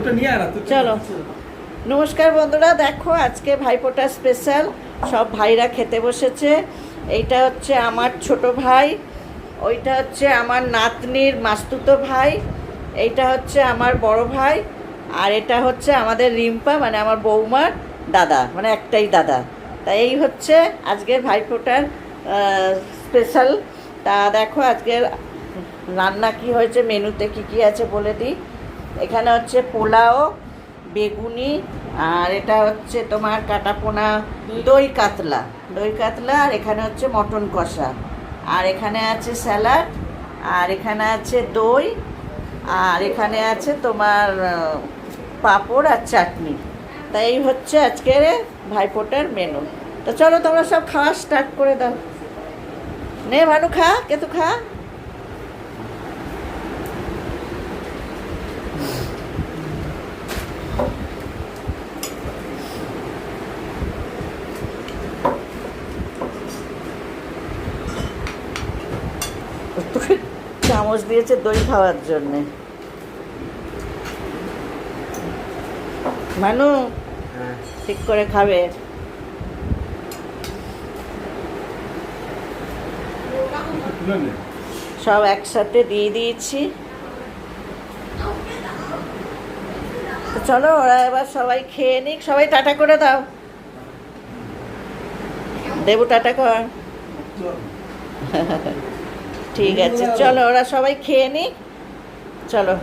চলো নমস্কার বন্ধুরা, দেখো আজকে ভাইফোঁটা স্পেশাল। সব ভাইরা খেতে বসেছে। এইটা হচ্ছে আমার ছোট ভাই, ওইটা হচ্ছে আমার নাতনির মাস্তুতো ভাই, এইটা হচ্ছে আমার বড় ভাই, আর এটা হচ্ছে আমাদের রিম্পা মানে আমার বৌমার দাদা, মানে একটাই দাদা। তাই এই হচ্ছে আজকের ভাইফোঁটার স্পেশাল। তা দেখো আজকের রান্না কি হয়েছে, মেনুতে কি কি আছে বলে দিই। এখানে হচ্ছে পোলাও, বেগুনি, আর এটা হচ্ছে তোমার কাটাপোনা দই কাতলা, আর এখানে হচ্ছে মটন কষা, আর এখানে আছে স্যালাড, আর এখানে আছে দই, আর এখানে আছে তোমার পাঁপড় আর চাটনি। তাই এই হচ্ছে আজকের ভাইফোঁটার মেনু। তো চলো তোমরা সব খাওয়া স্টার্ট করে দাও। নে ভানু খা, কেতু খা। চামচ দিয়েছে দই খাওয়ার জন্যে। মানু ঠিক করে খাবে। সব একসাথে দিয়ে দিয়েছি। তো চলো ওরা এবার সবাই খেয়ে নিক। সবাই টাটা করে দাও। দেবু টাটা কর। ঠিক আছে, চলো ওরা সবাই খেয়ে নিক। চলো।